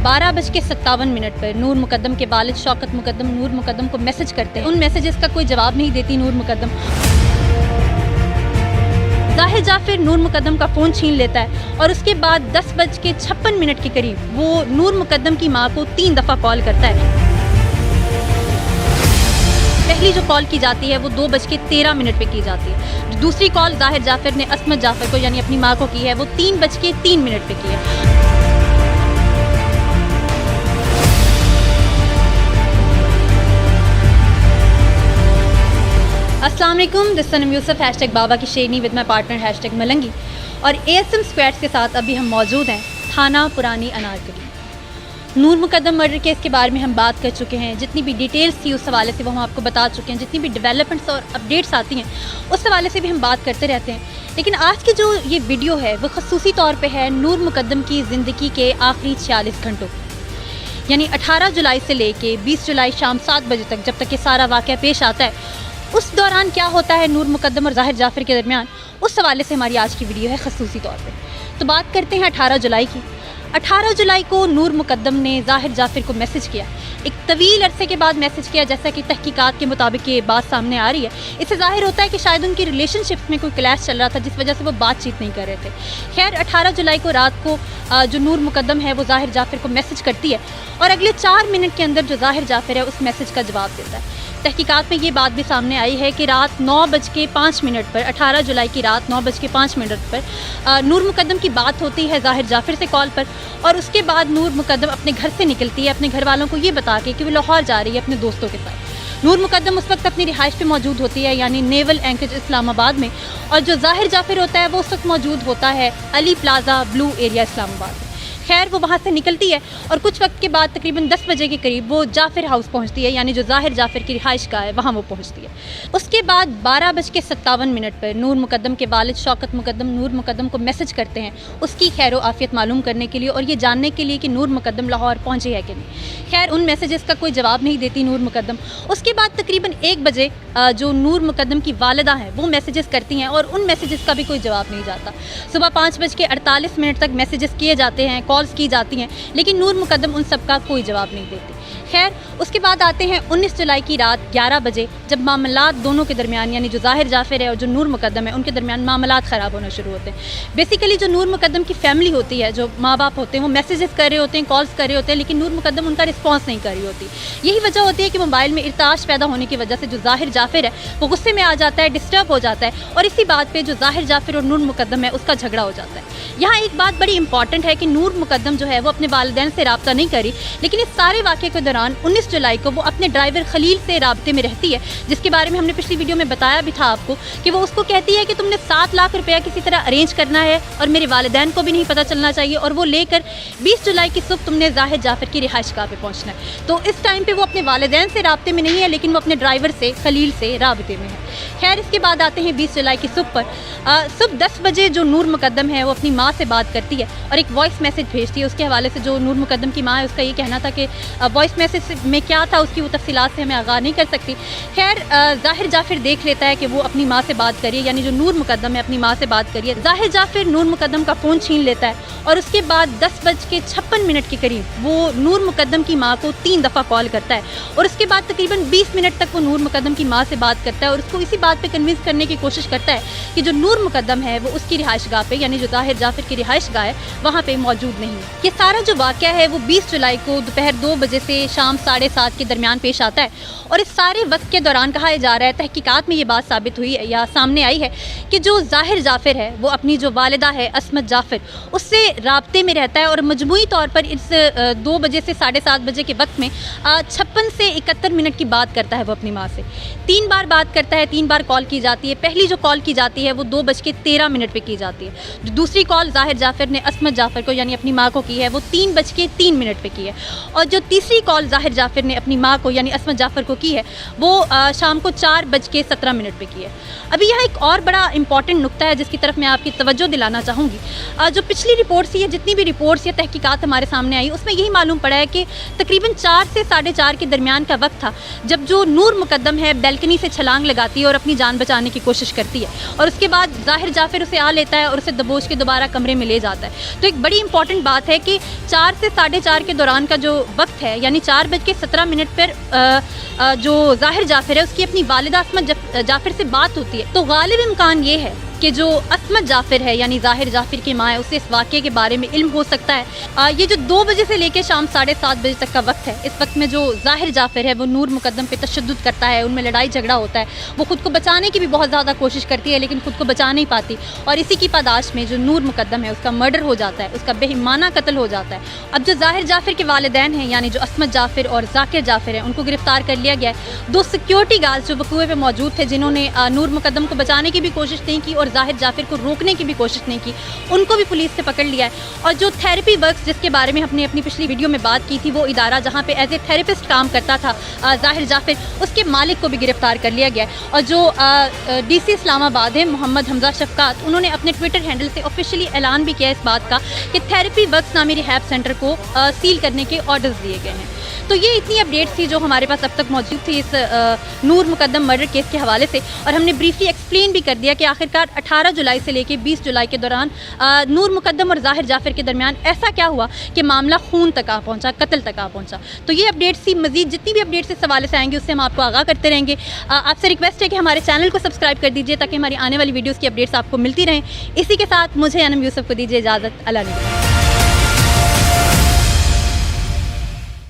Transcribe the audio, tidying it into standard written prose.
12:57 पर नूर मुकद्दम के वालिद शौकत मुकद्दम नूर मुकद्दम को मैसेज करते हैं। उन मैसेजेस का कोई जवाब नहीं देती नूर मुकद्दम। ज़ाहिर जाफिर नूर मुकद्दम का फ़ोन छीन लेता है और उसके बाद 10:56 के करीब वो नूर मुकद्दम की माँ को 3 दफ़ा कॉल करता है। पहली जो कॉल की जाती है वो 2:13 पे की जाती है। जो दूसरी कॉल ज़ाहिर जाफिर ने असमत जाफर को यानी अपनी माँ को की है वो 3:03 पे की है। अस्सलाम वालेकुम, दिस सनम यूसुफ #बाबा की शेरनी विद माई पार्टनर #मलंगी और ASM स्क्वाड्स के साथ अभी हम मौजूद हैं थाना पुरानी अनारकली। नूर मुकद्दम मर्डर केस के बारे में हम बात कर चुके हैं। जितनी भी डिटेल्स थी उस हवाले से वो हम आपको बता चुके हैं। जितनी भी डेवलपमेंट्स और अपडेट्स आती हैं उस हवाले से भी हम बात करते रहते हैं। लेकिन आज की जो ये वीडियो है वो खसूसी तौर पे है नूर मुकद्दम की ज़िंदगी के आखिरी 46 घंटों, यानी 18 जुलाई से लेके 20 जुलाई शाम 7 बजे तक, जब तक ये सारा वाक़या पेश आता है। उस दौरान क्या होता है नूर मुकद्दम और ज़ाहिर जाफिर के दरमियान, उस हवाले से हमारी आज की वीडियो है खसूसी तौर पे। तो बात करते हैं 18 जुलाई की। 18 जुलाई को नूर मुकद्दम ने ज़ाहिर जाफिर को मैसेज किया। एक तवील अरसे के बाद मैसेज किया, जैसा कि तहकीकात के मुताबिक ये बात सामने आ रही है। इससे ज़ाहिर होता है कि शायद उनकी रिलेशनशिप में कोई क्लैश चल रहा था जिस वजह से वो बातचीत नहीं कर रहे थे। खैर 18 जुलाई को रात को जो नूर मुकद्दम है वो ज़ाहिर जाफिर को मैसेज करती है और अगले 4 मिनट के अंदर जो ज़ाहिर जाफिर है उस मैसेज का जवाब देता है। तहकीकात में ये बात भी सामने आई है कि रात 9:05 पर 18 जुलाई की रात 9:05 पर नूर मुकद्दम की बात होती है ज़ाहिर जाफिर से कॉल पर और उसके बाद नूर मुकद्दम अपने घर से निकलती है अपने घर वालों को ये बता के कि वो लाहौर जा रही है अपने दोस्तों के साथ। नूर मुकद्दम उस वक्त अपनी रिहाइश पे मौजूद होती है यानी नेवल एंकरेज इस्लामाबाद में, और जो ज़ाहिर जाफिर होता है वो उस वक्त मौजूद होता है Ali plaza blue area Islamabad में। खैर वो वहाँ से निकलती है और कुछ वक्त के बाद तकरीबन 10 बजे के करीब वो जाफिर हाउस पहुँचती है, यानी जो ज़ाहिर जाफिर की रिहाइश का है वहाँ वो पहुँचती है। उसके बाद 12:57 पर नूर मुकद्दम के वालिद शौकत मुकद्दम नूर मुकद्दम को मैसेज करते हैं उसकी खैर व आफियत मालूम करने के लिए और ये जानने के लिए कि नूर मुकद्दम लाहौर पहुँचे है कि नहीं। खैर उन मैसेजेस का कोई जवाब नहीं देती नूर मुकद्दम। उसके बाद तकरीबन 1 बजे जो नूर मुकद्दम की वालिदा हैं वो मैसेजेस करती हैं और उन मैसेजेस का भी कोई जवाब नहीं जाता। सुबह 5:48 तक मैसेजेस किए जाते हैं, कॉल्स की जाती हैं, लेकिन नूर मुकद्दम उन सब का कोई जवाब नहीं देती। खैर उसके बाद आते हैं 19 जुलाई की रात 11 बजे, जब मामलात दोनों के दरमियान यानी जो ज़ाहिर जाफिर है और जो नूर मुकद्दम है उनके दरमियान मामलात ख़राब होना शुरू होते हैं। बेसिकली जो नूर मुकद्दम की फैमिली होती है, जो माँ बाप होते हैं, वो मैसेजेस कर रहे होते हैं, कॉल्स कर रहे होते हैं, लेकिन नूर मुकद्दम उनका रिस्पॉन्स नहीं कर रही होती। यही वजह होती है कि मोबाइल में इर्ताश पैदा होने की वजह से जो ज़ाहिर जाफिर है वो गुस्से में आ जाता है, डिस्टर्ब हो जाता है और इसी बात पर जो ज़ाहिर जाफिर और नूर मुकद्दम है उसका झगड़ा हो जाता है। यहाँ एक बात बड़ी इंपॉर्टेंट है कि नूर मुकद्दम जो है वो अपने वालिदैन से रब्ता नहीं करी, लेकिन इस सारे वाक़े के दौरान 19 जुलाई को वो अपने ड्राइवर खलील से राब्ते में रहती है, जिसके बारे में हमने पिछली वीडियो में बताया भी था आपको कि वो उसको कहती है कि तुमने 7 लाख रुपया किसी तरह अरेंज करना है और मेरे वालिदैन को भी नहीं पता चलना चाहिए और वो लेकर 20 जुलाई की सुबह तुमने ज़ाहिर जाफिर की रिहाइशगाह पे पहुंचना है। तो इस टाइम पे वो अपने वालिदैन से राब्ते में नहीं है, लेकिन वो अपने ड्राइवर से खलील से राब्ते में है। खैर इसके बाद आते हैं 20 जुलाई की सुबह पर सुबह 10 बजे जो नूर मुकद्दम है वो अपनी माँ से बात करती है और एक वॉइस मैसेज भेजती है। उसके हवाले से जो नूर मुकद्दम की माँ है उसका ये कहना था कि वॉइस मैसेज में क्या था उसकी वो तफसीलात से हमें आगाह नहीं कर सकती। खैर ज़ाहिर जाफिर देख लेता है कि वो अपनी माँ से बात करिए, यानी जो नूर मुकद्दम है अपनी माँ से बात करिए। ज़ाहिर जाफिर नूर मुकद्दम का फ़ोन छीन लेता है और उसके बाद 10:56 के करीब वो नूर मुकद्दम की माँ को 3 दफ़ा कॉल करता है और उसके बाद तकरीबन 20 मिनट तक वो नूर मुकद्दम की माँ से बात करता है और उसको इसी बात पे कन्विंस करने की कोशिश करता है कि जो नूर मुकद्दम है वो उसकी रिहाइशगाह पे यानी जो ज़ाहिर जाफिर की रिहाइशगाह है वहाँ पे मौजूद नहीं है। ये सारा जो वाक़या है वो 20 जुलाई को दोपहर 2 बजे से शाम 7:30 के दरमियान पेश आता है और इस सारे वक्त के दौरान कहा जा रहा है, तहकीकात में ये बात साबित हुई है या सामने आई है कि जो ज़ाहिर जाफिर है वो अपनी जो वालिदा है असमत जाफिर उससे राब्ते में रहता है और मजमूई तौर पर इस 2 बजे से 7:30 बजे के वक्त में 56 से 71 मिनट की बात करता है वो अपनी माँ से। 3 बार बात करता है, 3 बार कॉल की जाती है। पहली जो कॉल की जाती है वो 2:13 पे की जाती है। जो दूसरी कॉल ज़ाहिर जाफिर ने असमत जाफिर को यानी अपनी माँ को की है वो 3:03 पे की है और जो तीसरी कॉल ज़ाहिर जाफिर ने अपनी माँ को यानी असमत जाफिर को की है वो शाम को 4:17 पे की है। अभी यहाँ एक और बड़ा इंपॉर्टेंट नुक्ता है जिसकी तरफ मैं आपकी तवज्जो दिलाना चाहूँगी। जो पिछली रिपोर्ट्स या जितनी भी रिपोर्ट्स या तहकीकात हमारे सामने आई उसमें यही मालूम पड़ा है कि तकरीबन 4 से 4:30 के दरमियान का वक्त था जब जो नूर मुकद्दम है बैल्कनी से छलांग लगाती جاتی ہے اور اپنی جان بچانے کی کوشش کرتی ہے, اور اس کے بعد ظاہر جعفر اسے آ لیتا ہے اور اسے دبوچ کے دوبارہ کمرے میں لے جاتا ہے. تو ایک بڑی امپورٹنٹ بات ہے کہ 4 سے 4:30 کے دوران کا جو وقت ہے, یعنی 4:17 پر جو ظاہر جعفر ہے اس کی اپنی والدہ عصمت جعفر سے بات ہوتی ہے. تو غالب امکان یہ ہے کہ جو عصمت جعفر ہے یعنی ظاہر جعفر کی ماں ہے, اسے اس واقعے کے بارے میں علم ہو سکتا ہے. یہ جو 2 بجے سے لے کے شام 7:30 بجے تک کا وقت ہے, اس وقت میں جو ظاہر جعفر ہے وہ نور مقدم پہ تشدد کرتا ہے, ان میں لڑائی جھگڑا ہوتا ہے. وہ خود کو بچانے کی بھی بہت زیادہ کوشش کرتی ہے لیکن خود کو بچا نہیں پاتی, اور اسی کی پاداش میں جو نور مقدم ہے اس کا مرڈر ہو جاتا ہے, اس کا بے ایمانہ قتل ہو جاتا ہے. اب جو ظاہر جعفر کے والدین ہیں یعنی جو عصمت جعفر اور ذاکر جعفر ہیں, ان کو گرفتار کر لیا گیا ہے. 2 سیکیورٹی گارڈز جو وقوع پہ موجود تھے, جنہوں نے نور مقدم کو بچانے کی بھی کوشش نہیں کی اور ظاہر جعفر کو روکنے کی بھی کوشش نہیں کی, ان کو بھی پولیس سے پکڑ لیا ہے. اور جو تھیراپی ورکس جس کے بارے میں ہم نے اپنی پچھلی ویڈیو میں بات کی تھی, وہ ادارہ جہاں پہ ایز اے تھیراپسٹ کام کرتا تھا ظاہر جعفر, اس کے مالک کو بھی گرفتار کر لیا گیا ہے. اور جو ڈی سی اسلام آباد ہے محمد حمزہ شفقات, انہوں نے اپنے ٹویٹر ہینڈل سے آفیشیلی اعلان بھی کیا اس بات کا کہ تھیراپی ورکس نامی ریہیب سینٹر کو سیل کرنے کے آرڈرز دیے گئے ہیں. تو یہ اتنی اپڈیٹس تھی جو ہمارے پاس اب تک موجود تھی اس نور مقدم مرڈر کیس کے حوالے سے, اور ہم نے بریفلی ایکسپلین بھی کر دیا کہ آخرکار 18 جولائی سے لے کے 20 جولائی کے دوران نور مقدم اور ظاہر جعفر کے درمیان ایسا کیا ہوا کہ معاملہ خون تک آ پہنچا, قتل تک آ پہنچا. تو یہ اپڈیٹس تھی, مزید جتنی بھی اپڈیٹس اس حوالے سے آئیں گے اس سے ہم آپ کو آگاہ کرتے رہیں گے. آپ سے ریکویسٹ ہے کہ ہمارے چینل کو سبسکرائب کر دیجیے تاکہ ہماری آنے والی ویڈیوز کی اپڈیٹس آپ کو ملتی رہیں. اسی کے ساتھ مجھے انم یوسف کو دیجیے اجازت. اللہ نے